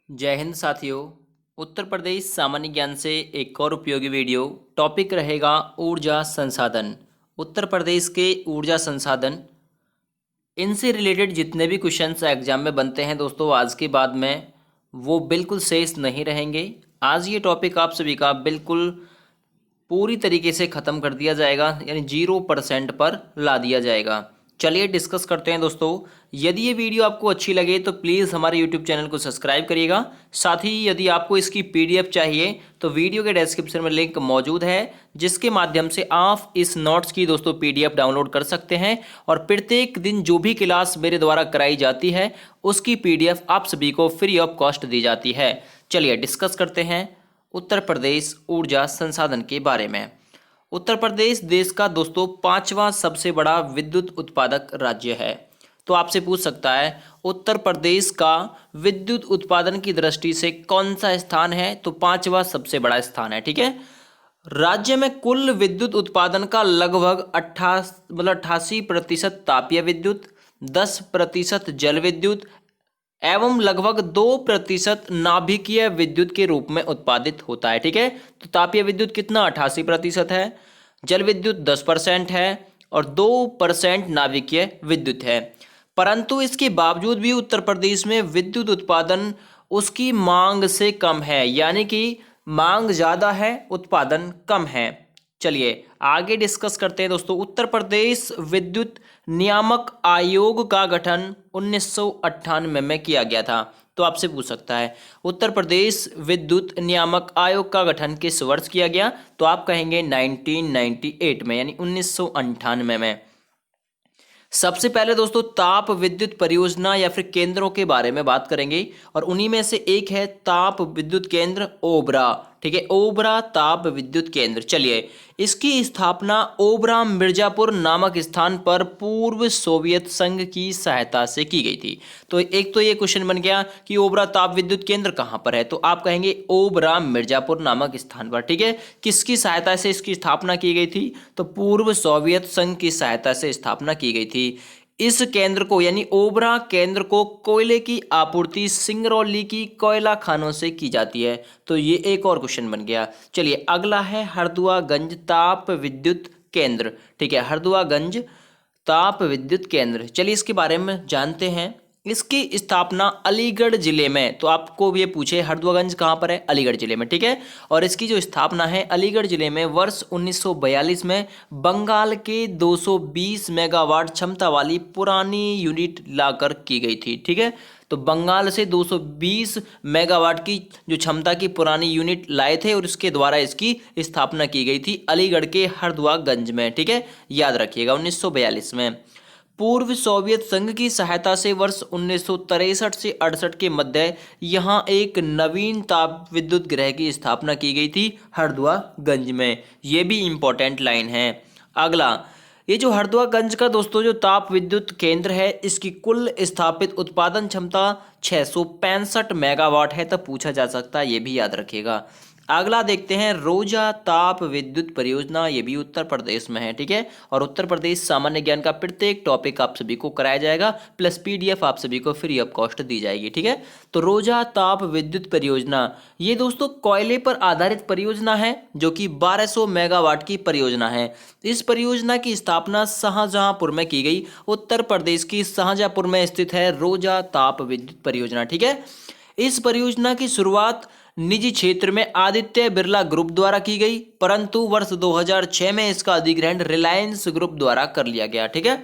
जय हिंद साथियों। उत्तर प्रदेश सामान्य ज्ञान से एक और उपयोगी वीडियो। टॉपिक रहेगा ऊर्जा संसाधन। उत्तर प्रदेश के ऊर्जा संसाधन, इनसे रिलेटेड जितने भी क्वेश्चंस एग्जाम में बनते हैं दोस्तों, आज के बाद में वो बिल्कुल शेष नहीं रहेंगे। आज ये टॉपिक आप सभी का बिल्कुल पूरी तरीके से ख़त्म कर दिया जाएगा, यानी 0% पर ला दिया जाएगा। चलिए डिस्कस करते हैं दोस्तों। यदि ये वीडियो आपको अच्छी लगे तो प्लीज़ हमारे यूट्यूब चैनल को सब्सक्राइब करिएगा। साथ ही यदि आपको इसकी पीडीएफ चाहिए तो वीडियो के डिस्क्रिप्शन में लिंक मौजूद है, जिसके माध्यम से आप इस नोट्स की दोस्तों पीडीएफ डाउनलोड कर सकते हैं और प्रत्येक दिन जो भी क्लास मेरे द्वारा कराई जाती है उसकी पीडीएफ आप सभी को फ्री ऑफ कॉस्ट दी जाती है। चलिए डिस्कस करते हैं उत्तर प्रदेश ऊर्जा संसाधन के बारे में। उत्तर प्रदेश देश का दोस्तों 5वां सबसे बड़ा विद्युत उत्पादक राज्य है। तो आपसे पूछ सकता है उत्तर प्रदेश का विद्युत उत्पादन की दृष्टि से कौन सा स्थान है, तो 5वां सबसे बड़ा स्थान है। ठीक है। राज्य में कुल विद्युत उत्पादन का लगभग 88% तापीय विद्युत, 10% जल विद्युत एवं लगभग 2% नाभिकीय विद्युत के रूप में उत्पादित होता है। ठीक है। तो तापीय विद्युत कितना 88% है, जल विद्युत 10% है और 2% नाभिकीय विद्युत है। परंतु इसके बावजूद भी उत्तर प्रदेश में विद्युत उत्पादन उसकी मांग से कम है, यानी कि मांग ज़्यादा है, उत्पादन कम है। चलिए आगे डिस्कस करते हैं दोस्तों। उत्तर प्रदेश विद्युत नियामक आयोग का गठन 1998 में किया गया था। तो आपसे पूछ सकता है उत्तर प्रदेश विद्युत नियामक आयोग का गठन किस वर्ष किया गया, तो आप कहेंगे 1998 में, यानी 1998 में। सबसे पहले दोस्तों ताप विद्युत परियोजना या फिर केंद्रों के बारे में बात करेंगे और उन्हीं में से एक है ताप विद्युत केंद्र ओबरा। ठीक है, ओबरा ताप विद्युत केंद्र। चलिए इसकी स्थापना ओबरा मिर्जापुर नामक स्थान पर पूर्व सोवियत संघ की सहायता से की गई थी। तो एक तो ये क्वेश्चन बन गया कि ओबरा ताप विद्युत केंद्र कहाँ पर है, तो आप कहेंगे ओबरा मिर्जापुर नामक स्थान पर। ठीक है, किसकी सहायता से इसकी स्थापना की गई थी, तो पूर्व सोवियत संघ की सहायता से स्थापना की गई थी। इस केंद्र को यानी ओबरा केंद्र को कोयले की आपूर्ति सिंगरौली की कोयला खानों से की जाती है। तो ये एक और क्वेश्चन बन गया। चलिए अगला है हरदुआगंज ताप विद्युत केंद्र। ठीक है, हरदुआगंज ताप विद्युत केंद्र। चलिए इसके बारे में जानते हैं। इसकी स्थापना अलीगढ़ जिले में, तो आपको ये पूछे हरदुआगंज कहाँ पर है, अलीगढ़ जिले में। ठीक है, और इसकी जो स्थापना है अलीगढ़ जिले में वर्ष 1942 में बंगाल के 220 मेगावाट क्षमता वाली पुरानी यूनिट लाकर की गई थी। ठीक है, तो बंगाल से 220 मेगावाट की जो क्षमता की पुरानी यूनिट लाए थे और इसके द्वारा इसकी स्थापना की गई थी अलीगढ़ के हरदुआगंज में। ठीक है, याद रखिएगा 1942 में। पूर्व सोवियत संघ की सहायता से वर्ष 1963 से 68 के मध्य यहाँ एक नवीन ताप विद्युत गृह की स्थापना की गई थी हरदुआगंज में। ये भी इंपॉर्टेंट लाइन है। अगला, ये जो हरदुआगंज का दोस्तों जो ताप विद्युत केंद्र है, इसकी कुल स्थापित उत्पादन क्षमता 665 मेगावाट है। तब पूछा जा सकता है, ये भी याद रखिएगा। अगला देखते हैं रोजा ताप विद्युत परियोजना, ये भी उत्तर प्रदेश में है। ठीक है, और उत्तर प्रदेश सामान्य ज्ञान का प्रत्येक टॉपिक आप सभी को कराया जाएगा, प्लस पीडीएफ आप सभी को फ्री ऑफ कॉस्ट दी जाएगी। ठीक है, तो रोजा ताप विद्युत परियोजना ये दोस्तों कोयले पर आधारित परियोजना है, जो कि 1200 मेगावाट की परियोजना है। इस परियोजना की स्थापना शाहजहांपुर में की गई। उत्तर प्रदेश की शाहजहांपुर में स्थित है रोजा ताप विद्युत परियोजना। ठीक है, इस परियोजना की शुरुआत निजी क्षेत्र में आदित्य बिरला ग्रुप द्वारा की गई, परंतु वर्ष 2006 में इसका अधिग्रहण रिलायंस ग्रुप द्वारा कर लिया गया। ठीक है,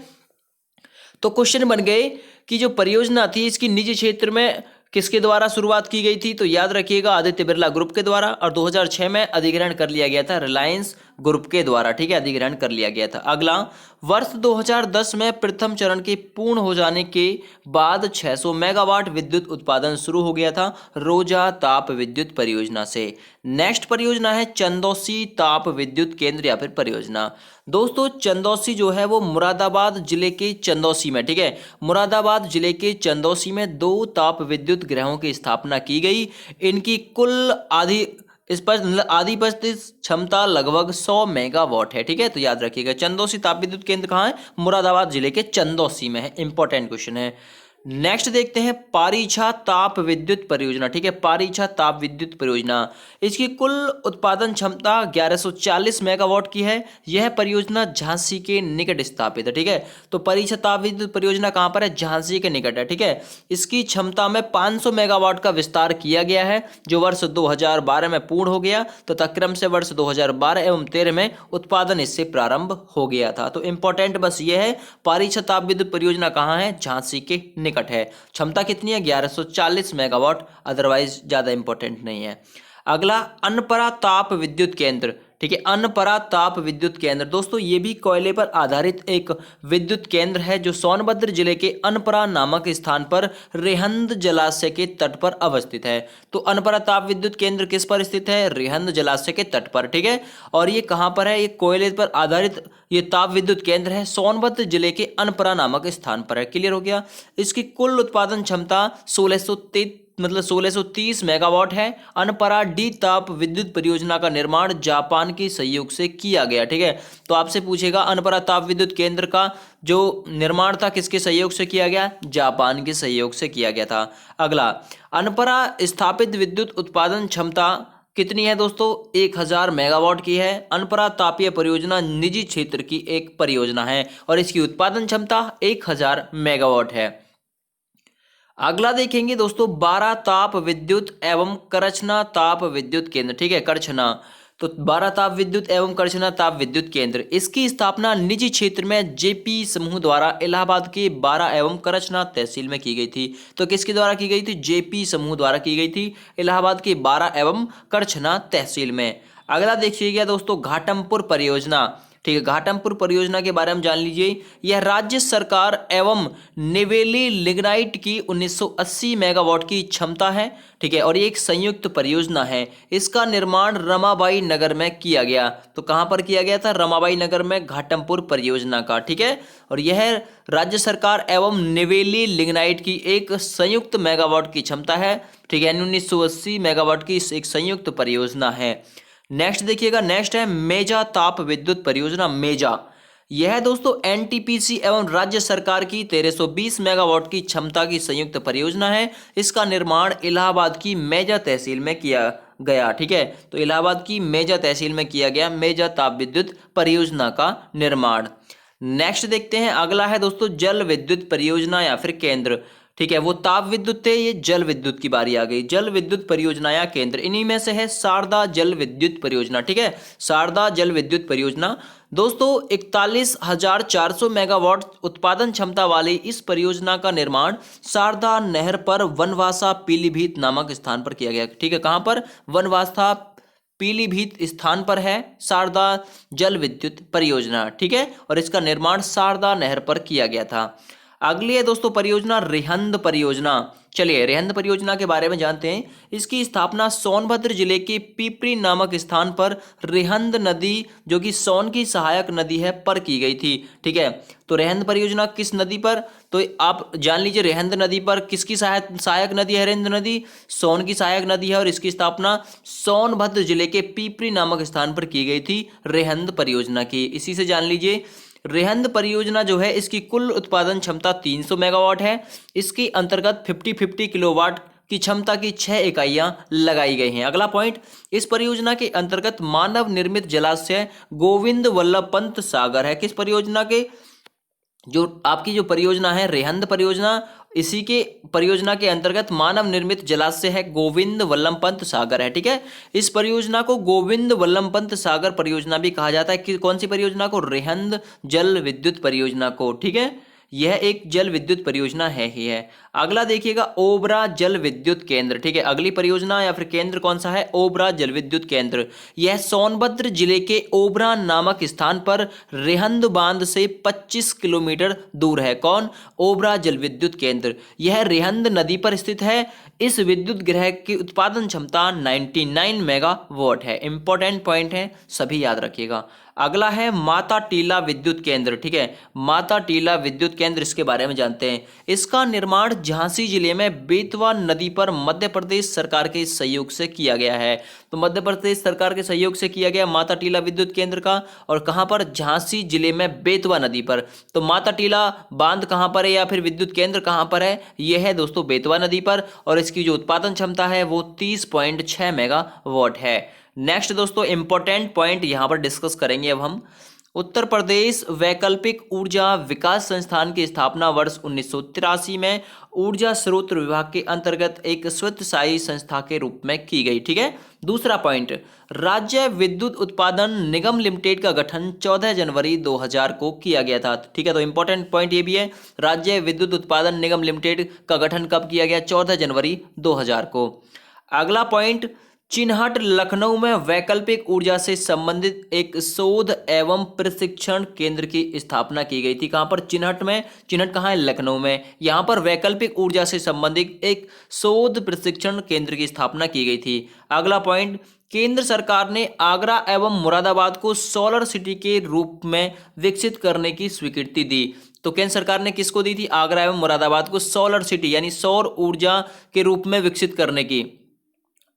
तो क्वेश्चन बन गए कि जो परियोजना थी इसकी निजी क्षेत्र में किसके द्वारा शुरुआत की गई थी, तो याद रखिएगा आदित्य बिरला ग्रुप के द्वारा, और 2006 में अधिग्रहण कर लिया गया था रिलायंस ग्रुप के द्वारा। ठीक है, अधिग्रहण कर लिया गया था। अगला, वर्ष 2010 में प्रथम चरण के पूर्ण हो जाने के बाद 600 मेगावाट विद्युत उत्पादन शुरू हो गया था रोजा ताप विद्युत परियोजना से। नेक्स्ट परियोजना है चंदौसी ताप विद्युत केंद्र या फिर परियोजना। दोस्तों चंदौसी जो है वो मुरादाबाद जिले के चंदौसी में, ठीक है, मुरादाबाद जिले के चंदौसी में 2 ताप विद्युत गृहों की स्थापना की गई। इनकी कुल आधी बस्ती क्षमता लगभग 100 मेगावाट है। ठीक है, तो याद रखिएगा चंदौसी ताप विद्युत केंद्र कहाँ है, मुरादाबाद जिले के चंदौसी में है। इंपॉर्टेंट क्वेश्चन है। नेक्स्ट देखते हैं पारीछा ताप विद्युत परियोजना। ठीक है, पारीछा ताप विद्युत परियोजना, इसकी कुल उत्पादन क्षमता 1140 मेगावाट की है। यह परियोजना झांसी के निकट स्थापित है। ठीक है, तो पारीछा ताप विद्युत परियोजना कहां पर है? झांसी के निकट है। ठीक है, इसकी क्षमता में 500 मेगावाट का विस्तार किया गया है, जो वर्ष 2012 में पूर्ण हो गया तथा क्रम से वर्ष 2012 एवं 13 में उत्पादन इससे प्रारंभ हो गया था। तो इंपॉर्टेंट बस ये है, पारीछा ताप विद्युत परियोजना कहाँ है? झांसी के निकट है। क्षमता कितनी है? 1140 मेगावाट, अदरवाइज ज्यादा इंपॉर्टेंट नहीं है। अगला अनपरा ताप विद्युत केंद्र। ठीक है, अनपरा ताप विद्युत केंद्र, दोस्तों ये भी कोयले पर आधारित एक विद्युत केंद्र है जो सोनभद्र जिले के अनपरा नामक स्थान पर रेहंद जलाशय के तट पर अवस्थित है। तो अनपरा ताप विद्युत केंद्र किस पर स्थित है? रेहंद जलाशय के तट पर। ठीक है, और ये कहां पर है? ये कोयले पर आधारित ये ताप विद्युत केंद्र है, सोनभद्र जिले के अनपरा नामक स्थान पर है। क्लियर हो गया? इसकी कुल उत्पादन क्षमता 1630 मेगावाट है। अनपरा डी ताप विद्युत परियोजना का निर्माण जापान के सहयोग से किया गया। ठीक है, तो आपसे पूछेगा अनपरा ताप विद्युत केंद्र का जो निर्माण था किसके सहयोग से किया गया? जापान के सहयोग से किया गया था। अगला, अनपरा स्थापित विद्युत उत्पादन क्षमता कितनी है दोस्तों? 1000 मेगावाट की है। अनपरा तापीय परियोजना निजी क्षेत्र की एक परियोजना है और इसकी उत्पादन क्षमता 1000 मेगावाट है। अगला देखेंगे दोस्तों, 12 ताप विद्युत एवं करछना ताप विद्युत केंद्र। ठीक है, करछना, तो 12 ताप विद्युत एवं करछना ताप विद्युत केंद्र, इसकी स्थापना निजी क्षेत्र में जेपी समूह द्वारा इलाहाबाद के 12 एवं करछना तहसील में की गई थी। तो किसके द्वारा की गई थी? जेपी समूह द्वारा की गई थी, इलाहाबाद के 12 एवं करछना तहसील में। अगला देखिएगा दोस्तों, घाटमपुर परियोजना। ठीक है, घाटमपुर परियोजना के बारे में जान लीजिए। यह राज्य सरकार एवं नेवेली लिग्नाइट की 1980 मेगावाट की क्षमता है। ठीक है, और ये एक संयुक्त परियोजना है। इसका निर्माण रमाबाई नगर में किया गया। तो कहां पर किया गया था? रमाबाई नगर में, घाटमपुर परियोजना का। ठीक है, और यह राज्य सरकार एवं नेवेली लिग्नाइट की एक संयुक्त मेगावाट की क्षमता है। ठीक है, 1980 मेगावाट की एक संयुक्त परियोजना है। नेक्स्ट देखिएगा, नेक्स्ट है मेजा ताप विद्युत परियोजना। मेजा, यह दोस्तों एनटीपीसी एवं राज्य सरकार की 1320 मेगावाट की क्षमता की संयुक्त परियोजना है। इसका निर्माण इलाहाबाद की मेजा तहसील में किया गया। ठीक है, तो इलाहाबाद की मेजा तहसील में किया गया मेजा ताप विद्युत परियोजना का निर्माण। नेक्स्ट देखते हैं, अगला है दोस्तों जल विद्युत परियोजना या फिर केंद्र। ठीक है, वो ताप विद्युत थे, ये जल विद्युत की बारी आ गई। जल विद्युत परियोजना या केंद्र, इन्हीं में से है शारदा जल विद्युत परियोजना। ठीक है, शारदा जल विद्युत परियोजना दोस्तों 41,400 मेगावाट उत्पादन क्षमता वाली इस परियोजना का निर्माण शारदा नहर पर वनवासा पीलीभीत नामक स्थान पर किया गया। ठीक है, कहां पर? वनवासा पीलीभीत स्थान पर है शारदा जल विद्युत परियोजना। ठीक है, और इसका निर्माण शारदा नहर पर किया गया था। अगली है दोस्तों परियोजना रेहंद परियोजना। चलिए रेहंद परियोजना के बारे में जानते हैं। इसकी स्थापना सोनभद्र जिले के पीपरी नामक स्थान पर रेहंद नदी, जो कि सोन की सहायक नदी है, पर की गई थी। ठीक है, तो रेहंद परियोजना किस नदी पर? तो आप जान लीजिए, रेहंद नदी पर किसकी सहायक नदी है? रेहंद नदी सोन की सहायक नदी है और इसकी स्थापना सोनभद्र जिले के पीपरी नामक स्थान पर की गई थी रेहंद परियोजना की। इसी से जान लीजिए, रेहंद परियोजना जो है इसकी कुल उत्पादन क्षमता 300 मेगावाट है। इसके अंतर्गत 50-50 किलोवाट की क्षमता की 6 इकाइयां लगाई गई हैं। अगला पॉइंट, इस परियोजना के अंतर्गत मानव निर्मित जलाशय गोविंद वल्लभ पंत सागर है। किस परियोजना के? जो आपकी जो परियोजना है रेहंद परियोजना, इसी के परियोजना के अंतर्गत मानव निर्मित जलाशय है गोविंद वल्लभ पंत सागर है। ठीक है, इस परियोजना को गोविंद वल्लभ पंत सागर परियोजना भी कहा जाता है। कि कौन सी परियोजना को? रेहंद जल विद्युत परियोजना को। ठीक है, यह एक जल विद्युत परियोजना है ही है। अगला देखिएगा ओबरा जल विद्युत केंद्र। ठीक है, अगली परियोजना या फिर केंद्र कौन सा है? ओबरा जल विद्युत केंद्र। यह सोनभद्र जिले के ओबरा नामक स्थान पर रेहंद बांध से 25 किलोमीटर दूर है। कौन? ओबरा जल विद्युत केंद्र। यह रेहंद नदी पर स्थित है। इस विद्युत गृह की उत्पादन क्षमता 99 मेगावाट है। इंपॉर्टेंट पॉइंट है, सभी याद रखिएगा। अगला है माता टीला विद्युत केंद्र, ठीक है, माता टीला विद्युत केंद्र, इसके बारे में जानते हैं। इसका निर्माण झांसी जिले में बेतवा नदी पर मध्य प्रदेश सरकार के सहयोग से किया गया है। तो मध्य प्रदेश सरकार के सहयोग से किया गया माता टीला विद्युत केंद्र का, और कहां पर, झांसी जिले में बेतवा नदी पर। तो माता टीला बांध कहां पर है या फिर विद्युत केंद्र कहां पर है, यह है दोस्तों बेतवा नदी पर, और इसकी जो उत्पादन क्षमता है वो 30.6 मेगावाट है। नेक्स्ट दोस्तों इंपॉर्टेंट पॉइंट यहां पर डिस्कस करेंगे अब हम। उत्तर प्रदेश वैकल्पिक ऊर्जा विकास संस्थान की स्थापना वर्ष 1983 में ऊर्जा स्रोत विभाग के अंतर्गत एक स्वतःसायी संस्था के रूप में की गई, ठीक है। दूसरा पॉइंट, राज्य विद्युत उत्पादन निगम लिमिटेड का गठन 14 जनवरी 2000 को किया गया था, ठीक है। तो इंपॉर्टेंट पॉइंट ये भी है, राज्य विद्युत उत्पादन निगम लिमिटेड का गठन कब किया गया, 14 जनवरी 2000 को। अगला पॉइंट, चिन्हट लखनऊ में वैकल्पिक ऊर्जा से संबंधित एक शोध एवं प्रशिक्षण केंद्र की स्थापना की गई थी। कहां पर, चिन्हट में, चिन्हट कहां है, लखनऊ में। यहां पर वैकल्पिक ऊर्जा से संबंधित एक शोध प्रशिक्षण केंद्र की स्थापना की गई थी। अगला पॉइंट, केंद्र सरकार ने आगरा एवं मुरादाबाद को सोलर सिटी के रूप में विकसित करने की स्वीकृति दी। तो केंद्र सरकार ने किसको दी थी, आगरा एवं मुरादाबाद को सोलर सिटी यानी सौर ऊर्जा के रूप में विकसित करने की।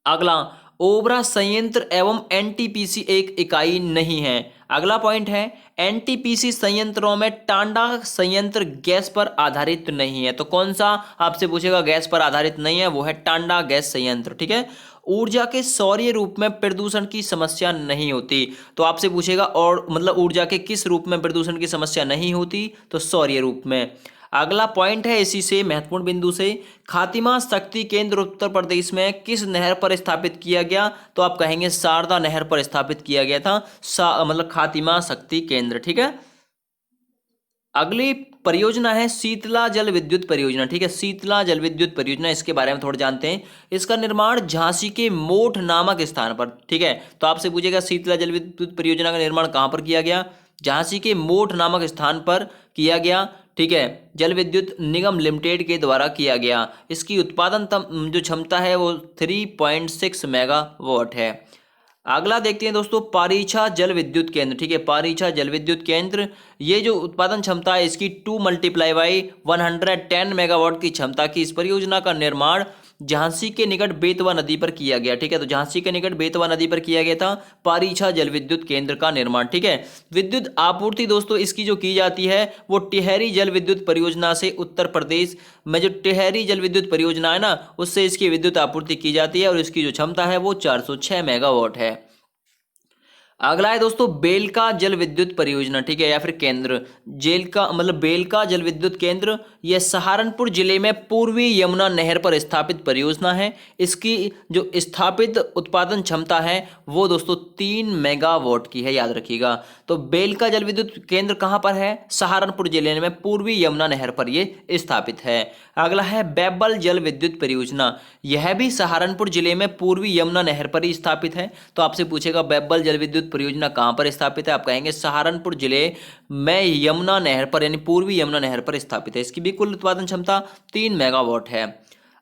अगला, ओबरा संयंत्र एवं एनटीपीसी एक इकाई नहीं है। अगला पॉइंट है, एनटीपीसी संयंत्रों में टांडा संयंत्र गैस पर आधारित नहीं है। तो कौन सा आपसे पूछेगा गैस पर आधारित नहीं है, वो है टांडा गैस संयंत्र, ठीक है। ऊर्जा के सौर्य रूप में प्रदूषण की समस्या नहीं होती। तो आपसे पूछेगा और मतलब ऊर्जा के किस रूप में प्रदूषण की समस्या नहीं होती, तो सौर्य रूप में। अगला पॉइंट है इसी से महत्वपूर्ण बिंदु से, खातिमा शक्ति केंद्र उत्तर प्रदेश में किस नहर पर स्थापित किया गया, तो आप कहेंगे शारदा नहर पर स्थापित किया गया था, मतलब खातिमा शक्ति केंद्र, ठीक है। अगली परियोजना है शीतला जल विद्युत परियोजना, ठीक है, शीतला जल विद्युत परियोजना, इसके बारे में थोड़ा जानते हैं। इसका निर्माण झांसी के मोठ नामक स्थान पर, ठीक है। तो आपसे पूछेगा शीतला जल विद्युत परियोजना का निर्माण कहां पर किया गया, झांसी के मोठ नामक स्थान पर किया गया, ठीक है। जल विद्युत निगम लिमिटेड के द्वारा किया गया। इसकी उत्पादन जो क्षमता है वो 3.6 मेगावाट है। अगला देखते हैं दोस्तों, पारीछा जल विद्युत केंद्र, ठीक है, पारीछा जल विद्युत केंद्र, ये जो उत्पादन क्षमता है इसकी 2 × 110 मेगावाट की क्षमता की इस परियोजना का निर्माण झांसी के निकट बेतवा नदी पर किया गया, ठीक है। तो झांसी के निकट बेतवा नदी पर किया गया था पारीछा जल विद्युत केंद्र का निर्माण, ठीक है। विद्युत आपूर्ति दोस्तों इसकी जो की जाती है वो टिहरी जल विद्युत परियोजना से, उत्तर प्रदेश में जो टिहरी जल विद्युत परियोजना है ना, उससे इसकी विद्युत आपूर्ति की जाती है, और इसकी जो क्षमता है वो 406 मेगावाट है। अगला है दोस्तों बेलका जल विद्युत परियोजना, ठीक है, या फिर केंद्र, जेलका मतलब बेलका जल विद्युत केंद्र, यह सहारनपुर जिले में पूर्वी यमुना नहर पर स्थापित परियोजना है। इसकी जो स्थापित उत्पादन क्षमता है वो दोस्तों 3 मेगावाट की है, याद रखिएगा। तो बेलका जल विद्युत केंद्र कहां पर है, सहारनपुर जिले में पूर्वी यमुना नहर पर यह स्थापित है। अगला है बैबल जल विद्युत परियोजना, यह भी सहारनपुर जिले में पूर्वी यमुना नहर पर ही स्थापित है। तो आपसे पूछेगा बैबल जल विद्युत परियोजना कहां पर स्थापित है, आप कहेंगे सहारनपुर जिले में यमुना नहर पर यानी पूर्वी यमुना नहर पर स्थापित है। इसकी भी कुल उत्पादन क्षमता 3 मेगावाट है।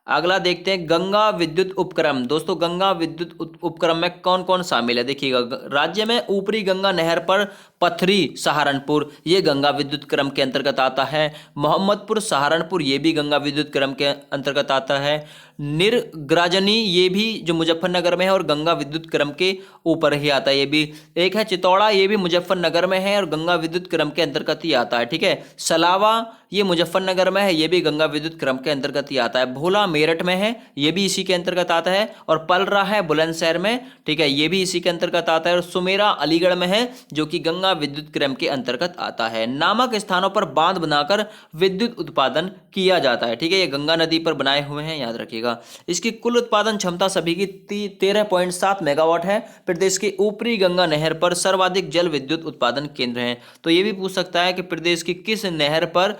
अगला देखते हैं गंगा विद्युत उपक्रम। दोस्तों गंगा विद्युत उपक्रम में कौन कौन शामिल है, देखिएगा, राज्य में ऊपरी गंगा नहर पर पथरी सहारनपुर, ये गंगा विद्युत क्रम के अंतर्गत आता है। मोहम्मदपुर सहारनपुर, ये भी गंगा विद्युत क्रम के अंतर्गत आता है। निर्ग्राजनी, ये भी जो मुजफ्फरनगर में है और गंगा विद्युत क्रम के ऊपर ही आता है। ये भी एक है चितौड़ा, ये भी मुजफ्फरनगर में है और गंगा विद्युत क्रम के अंतर्गत ही आता है, ठीक है। सलावा, ये मुजफ्फरनगर में है, ये भी गंगा विद्युत क्रम के अंतर्गत ही आता है। भोला मेरठ में है, ये भी इसी के अंतर्गत आता है। और पलरा है बुलंदशहर में, ठीक है, ये भी इसी के अंतर्गत आता है। और सुमेरा अलीगढ़ में है, जो कि गंगा विद्युत क्रम के अंतर्गत आता है। नामक स्थानों पर बांध बनाकर विद्युत उत्पादन किया जाता है, ठीक है। ये गंगा नदी पर बनाए हुए हैं, याद रखिएगा। इसकी कुल उत्पादन क्षमता सभी की 13.7 मेगावाट है। प्रदेश के ऊपरी गंगा नहर पर सर्वाधिक जल विद्युत उत्पादन केंद्र हैं। तो ये भी पूछ सकता है कि प्रदेश की किस नहर पर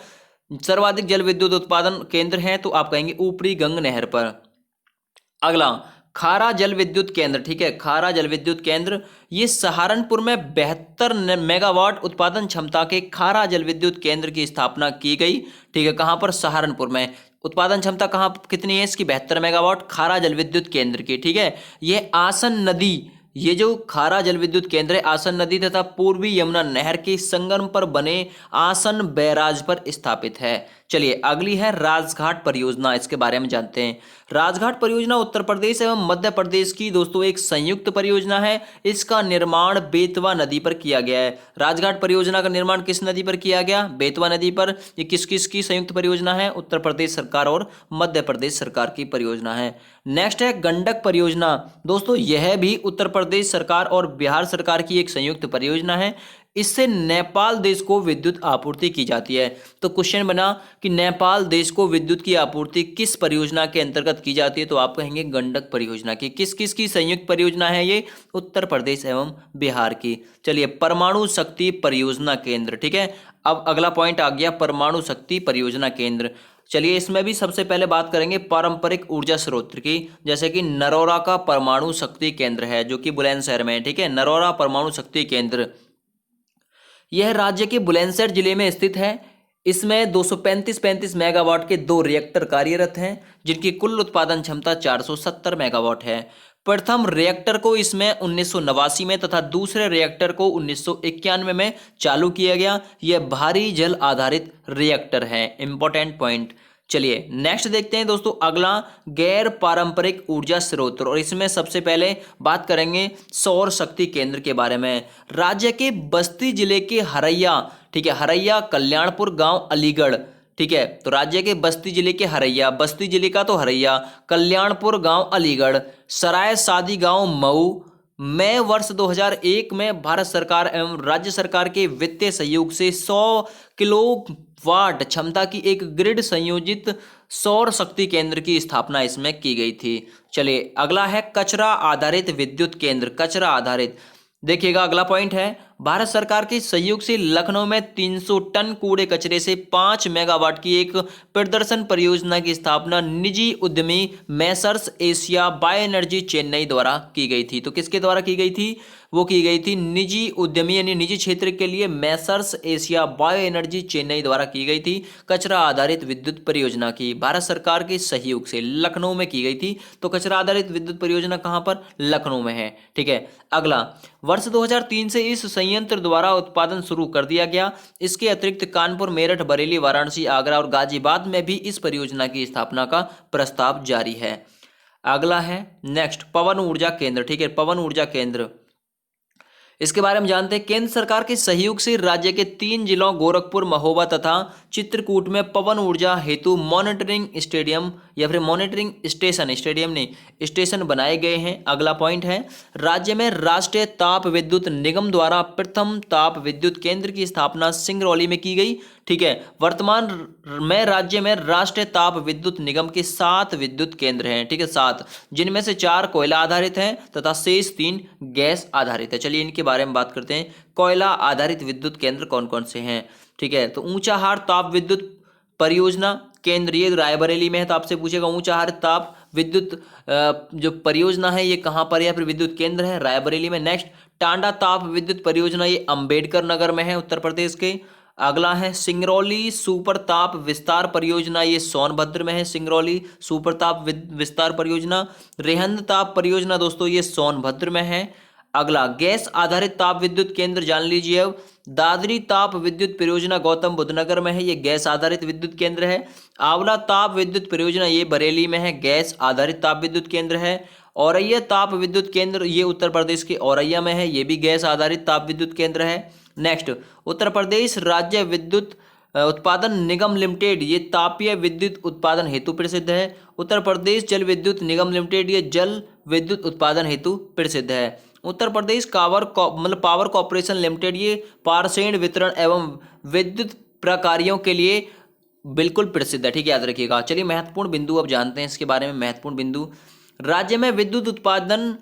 सर्वाधिक जल विद्युत उत्पादन केंद्र हैं, तो आप कहेंगे ऊपरी गंगा नहर पर। अगला खारा जल विद्युत केंद्र, ठीक है, खारा जल विद्युत केंद्र, ये सहारनपुर में 72 मेगावाट उत्पादन क्षमता के खारा जल विद्युत केंद्र की स्थापना की गई, ठीक है। कहां पर, सहारनपुर में। उत्पादन क्षमता कहां कितनी है इसकी, 72 मेगावाट खारा जल विद्युत केंद्र की, ठीक है। यह आसन नदी ये जो खारा जल विद्युत केंद्र है आसन नदी तथा पूर्वी यमुना नहर के संगम पर बने आसन बैराज पर स्थापित है। चलिए अगली है राजघाट परियोजना, इसके बारे में जानते हैं। राजघाट परियोजना उत्तर प्रदेश एवं मध्य प्रदेश की दोस्तों एक संयुक्त परियोजना है। इसका निर्माण बेतवा नदी पर किया गया है। राजघाट परियोजना का निर्माण किस नदी पर किया गया? बेतवा नदी पर। ये किस किस की संयुक्त परियोजना है? उत्तर प्रदेश सरकार और मध्य प्रदेश सरकार की परियोजना है। नेक्स्ट है गंडक परियोजना। दोस्तों यह भी उत्तर प्रदेश सरकार और बिहार सरकार की एक संयुक्त परियोजना है। इससे नेपाल देश को विद्युत आपूर्ति की जाती है। तो क्वेश्चन बना कि नेपाल देश को विद्युत की आपूर्ति किस परियोजना के अंतर्गत की जाती है? तो आप कहेंगे गंडक परियोजना की। किस किस की संयुक्त परियोजना है ये? उत्तर प्रदेश एवं बिहार की। चलिए परमाणु शक्ति परियोजना केंद्र, ठीक है। अब अगला पॉइंट आ गया परमाणु शक्ति परियोजना केंद्र। चलिए इसमें भी सबसे पहले बात करेंगे पारंपरिक ऊर्जा स्रोत की, जैसे कि नरोरा का परमाणु शक्ति केंद्र है जो कि बुलंदशहर में है, ठीक है। नरोरा परमाणु शक्ति केंद्र यह राज्य के बुलंदशहर जिले में स्थित है। इसमें 235 मेगावाट के 2 रिएक्टर कार्यरत हैं जिनकी कुल उत्पादन क्षमता 470 मेगावाट है। प्रथम रिएक्टर को इसमें 1989 में तथा दूसरे रिएक्टर को 1991 में चालू किया गया। यह भारी जल आधारित रिएक्टर है। Important point. चलिए नेक्स्ट देखते हैं दोस्तों अगला गैर पारंपरिक ऊर्जा स्रोत, और इसमें सबसे पहले बात करेंगे सौर शक्ति केंद्र के बारे में। राज्य के बस्ती जिले के हरैया, ठीक है, हरैया कल्याणपुर गांव अलीगढ़, ठीक है। तो राज्य के बस्ती जिले के हरैया, बस्ती जिले का तो हरैया, कल्याणपुर गांव अलीगढ़, सराय सादी गांव मऊ में वर्ष 2001 में भारत सरकार एवं राज्य सरकार के वित्तीय सहयोग से 100 किलोवाट क्षमता की एक ग्रिड संयोजित सौर शक्ति केंद्र की स्थापना इसमें की गई थी। चलिए अगला है कचरा आधारित विद्युत केंद्र। कचरा आधारित, देखिएगा अगला पॉइंट है भारत सरकार के सहयोग से लखनऊ में 300 टन कूड़े कचरे से 5 मेगावाट की एक प्रदर्शन परियोजना की स्थापना निजी उद्यमी Messrs Asia bio energy Chennai द्वारा की गई थी। तो किसके द्वारा की गई थी? वो की गई थी निजी उद्यमी यानी निजी क्षेत्र के लिए Messrs Asia bio energy Chennai द्वारा की गई थी। कचरा आधारित विद्युत परियोजना की भारत सरकार के सहयोग से लखनऊ में की गई थी। तो कचरा आधारित विद्युत परियोजना कहां पर? लखनऊ में है, ठीक है। अगला वर्ष 2003 से इस संयंत्र द्वारा उत्पादन शुरू कर दिया गया। इसके अतिरिक्त कानपुर, मेरठ, बरेली, वाराणसी, आगरा और गाजियाबाद में भी इस परियोजना की स्थापना का प्रस्ताव जारी है। अगला है नेक्स्ट पवन ऊर्जा केंद्र, ठीक है। पवन ऊर्जा केंद्र, इसके बारे में जानते हैं। केंद्र सरकार के सहयोग से राज्य के 3 जिलों गोरखपुर, महोबा तथा चित्रकूट में पवन ऊर्जा हेतु मॉनिटरिंग स्टेडियम या फिर मॉनिटरिंग स्टेशन, स्टेडियम नहीं स्टेशन बनाए गए हैं। अगला पॉइंट है राज्य में राष्ट्रीय ताप विद्युत निगम द्वारा प्रथम ताप विद्युत केंद्र की स्थापना सिंगरौली में की गई, ठीक है। वर्तमान में राज्य में राष्ट्रीय ताप विद्युत निगम के 7 विद्युत केंद्र हैं, ठीक है, 7, जिनमें से 4 कोयला आधारित हैं तथा शेष 3 गैस आधारित है। चलिए इनके बारे में बात करते हैं। कोयला आधारित विद्युत केंद्र कौन कौन से हैं, ठीक है। तो ऊंचाहार ताप विद्युत परियोजना केंद्र ये रायबरेली में है। तो आपसे पूछेगा ऊंचाहार ताप विद्युत जो परियोजना है ये कहां पर है या फिर विद्युत केंद्र है? रायबरेली में। नेक्स्ट टांडा ताप विद्युत परियोजना ये अंबेडकर नगर में है उत्तर प्रदेश के। अगला है सिंगरौली सुपर ताप विस्तार परियोजना, ये सोनभद्र में है। सिंगरौली सुपर ताप विस्तार परियोजना। रेहंद ताप परियोजना दोस्तों ये सोनभद्र में है। अगला गैस आधारित ताप विद्युत केंद्र जान लीजिए अब, दादरी ताप विद्युत परियोजना गौतम बुद्ध नगर में है, ये गैस आधारित विद्युत केंद्र है। आंवला ताप विद्युत परियोजना ये बरेली में है, गैस आधारित ताप विद्युत केंद्र है। औरैया ताप विद्युत केंद्र ये उत्तर प्रदेश के औरैया में है, ये भी गैस आधारित ताप विद्युत केंद्र है। नेक्स्ट उत्तर प्रदेश राज्य विद्युत उत्पादन निगम लिमिटेड ये तापीय विद्युत उत्पादन हेतु प्रसिद्ध है। उत्तर प्रदेश जल विद्युत निगम लिमिटेड ये जल विद्युत उत्पादन हेतु प्रसिद्ध है। Uttar Pradesh power corporation limited ये पारसेन वितरण एवं विद्युत प्रकार्यों के लिए बिल्कुल प्रसिद्ध है, ठीक है, याद रखिएगा। चलिए महत्वपूर्ण बिंदु अब जानते हैं इसके बारे में। महत्वपूर्ण बिंदु राज्य में विद्युत उत्पादन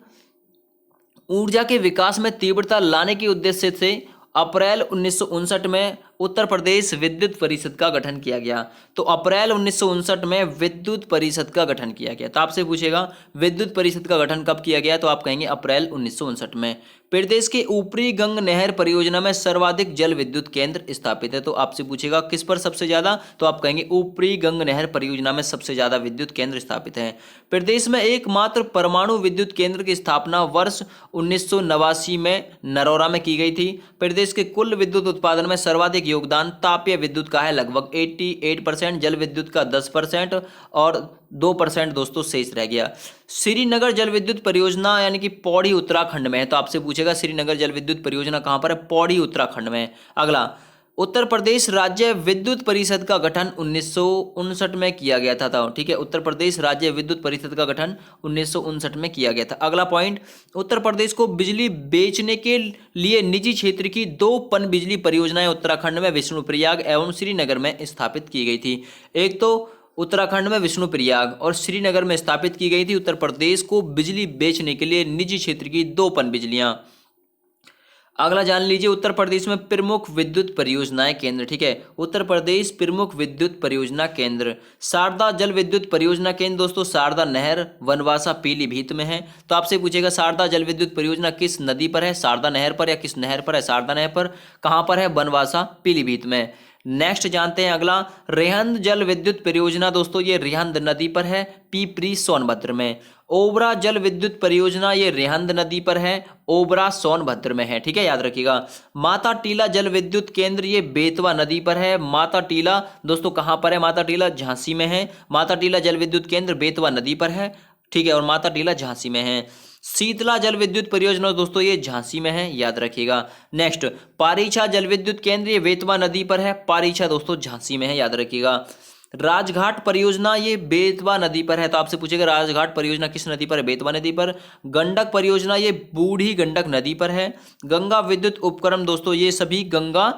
ऊर्जा के विकास में तीव्रता लाने के उद्देश्य से अप्रैल 1959 में उत्तर प्रदेश विद्युत परिषद का गठन किया गया? तो अप्रैल 1959 में विद्युत परिषद का गठन किया गया। तो आपसे पूछेगा विद्युत परिषद का गठन कब किया गया, तो आप कहेंगे अप्रैल 1959 में। प्रदेश के ऊपरी गंग नहर परियोजना में सर्वाधिक जल विद्युत केंद्र स्थापित है। तो आपसे पूछेगा किस पर सबसे ज्यादा, तो आप कहेंगे ऊपरी गंग नहर परियोजना में सबसे ज्यादा विद्युत केंद्र स्थापित है। प्रदेश में एकमात्र परमाणु विद्युत केंद्र की स्थापना वर्ष 1989 में नरौरा में की गई थी। प्रदेश के कुल विद्युत उत्पादन में सर्वाधिक योगदान तापीय विद्युत का है, लगभग 88%, जल विद्युत का 10% और 2% दोस्तों शेष रह गया। श्रीनगर जल विद्युत परियोजना यानी कि पौड़ी उत्तराखंड में है। तो आपसे पूछेगा श्रीनगर जल विद्युत परियोजना कहां पर है, पौड़ी उत्तराखंड में। अगला, उत्तर प्रदेश राज्य विद्युत परिषद का गठन 1959 में किया गया था। ठीक है, उत्तर प्रदेश राज्य विद्युत परिषद का गठन 1959 में किया गया था। अगला पॉइंट, उत्तर प्रदेश को बिजली बेचने के लिए निजी क्षेत्र की 2 पन बिजली परियोजनाएं उत्तराखंड में विष्णुप्रयाग एवं श्रीनगर में स्थापित की गई थी। एक तो उत्तराखंड में विष्णुप्रयाग और श्रीनगर में स्थापित की गई थी उत्तर प्रदेश को बिजली बेचने के लिए निजी क्षेत्र की 2 पन बिजलियां। अगला जान लीजिए, उत्तर प्रदेश में प्रमुख विद्युत परियोजनाएं केंद्र। ठीक है, उत्तर प्रदेश प्रमुख विद्युत परियोजना केंद्र, शारदा जल विद्युत परियोजना केंद्र दोस्तों शारदा नहर वनवासा पीलीभीत में है। तो आपसे पूछेगा शारदा जल विद्युत परियोजना किस नदी पर है, शारदा नहर पर, या किस नहर पर है, शारदा नहर पर। कहां पर है, वनवासा पीलीभीत में। नेक्स्ट जानते हैं अगला, रेहंद जल विद्युत परियोजना दोस्तों ये रेहंद नदी पर है, पिपरी सोनभद्र में। ओबरा जल विद्युत परियोजना ये रेहंद नदी पर है, ओबरा सोनभद्र में है। ठीक है, याद रखिएगा। माता टीला जल विद्युत केंद्र ये बेतवा नदी पर है। माता टीला दोस्तों कहां पर है, माता टीला झांसी में है। माता टीला जल विद्युत केंद्र बेतवा नदी पर है। ठीक है, और माता टीला झांसी में है। शीतला जल विद्युत परियोजना दोस्तों ये झांसी में है, याद रखिएगा। नेक्स्ट, पारीछा जल विद्युत केंद्र ये बेतवा नदी पर है, पारीछा दोस्तों झांसी में है, याद रखिएगा। राजघाट परियोजना ये बेतवा नदी पर है। तो आपसे पूछेगा राजघाट परियोजना किस नदी पर है, बेतवा नदी पर। गंडक परियोजना ये बूढ़ी गंडक नदी पर है। गंगा विद्युत उपक्रम दोस्तों ये सभी गंगा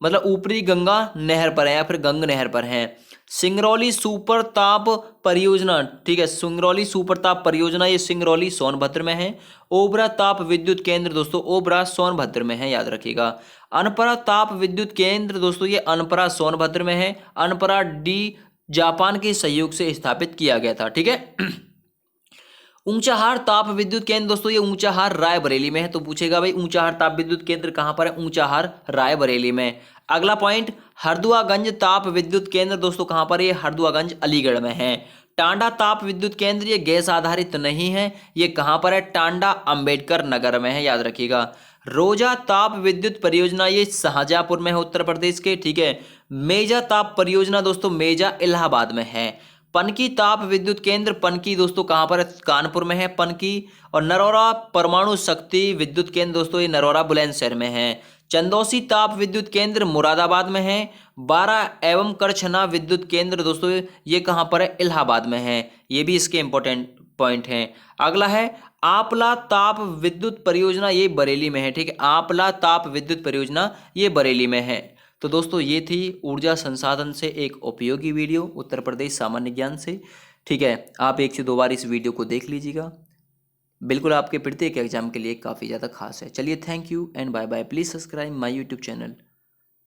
मतलब ऊपरी गंगा नहर पर है या फिर गंग नहर पर है। सिंगरौली सुपर ताप परियोजना, ठीक है, सिंगरौली सुपर ताप परियोजना ये सिंगरौली सोनभद्र में है। ओबरा ताप विद्युत केंद्र दोस्तों ओबरा सोनभद्र में है, याद रखिएगा। अनपरा ताप विद्युत केंद्र दोस्तों ये अनपरा सोनभद्र में है। अनपरा डी जापान के सहयोग से स्थापित किया गया था। ठीक है। ऊंचाहार ताप विद्युत केंद्र दोस्तों ये ऊंचाहार रायबरेली में है। तो पूछेगा भाई ऊंचाहार ताप विद्युत केंद्र कहां पर है, ऊंचाहार रायबरेली में। अगला पॉइंट, हरदुआगंज ताप विद्युत केंद्र दोस्तों कहां पर, ये हरदुआगंज अलीगढ़ में है। टांडा ताप विद्युत केंद्र ये गैस आधारित नहीं है, ये कहां पर है, टांडा अंबेडकर नगर में है, याद रखिएगा। रोजा ताप विद्युत परियोजना ये शाहजहांपुर में है उत्तर प्रदेश के। ठीक है। मेजा ताप परियोजना दोस्तों मेजा इलाहाबाद में है। पनकी ताप विद्युत केंद्र पनकी दोस्तों कहां पर है, कानपुर में है पनकी। और नरौरा परमाणु शक्ति विद्युत केंद्र दोस्तों ये नरौरा बुलंदशहर में है। चंदौसी ताप विद्युत केंद्र मुरादाबाद में है। 12 एवं करछना विद्युत केंद्र दोस्तों ये कहां पर है, इलाहाबाद में है। ये भी इसके इंपॉर्टेंट पॉइंट हैं। अगला है आपला ताप विद्युत परियोजना ये बरेली में है। ठीक है, आपला ताप विद्युत परियोजना ये बरेली में है। तो दोस्तों ये थी ऊर्जा संसाधन से एक उपयोगी वीडियो उत्तर प्रदेश सामान्य ज्ञान से। ठीक है, आप 1 से 2 बार इस वीडियो को देख लीजिएगा, बिल्कुल आपके प्रत्येक एग्जाम के लिए काफ़ी ज़्यादा खास है। चलिए, thank you and bye bye. Please subscribe my YouTube channel.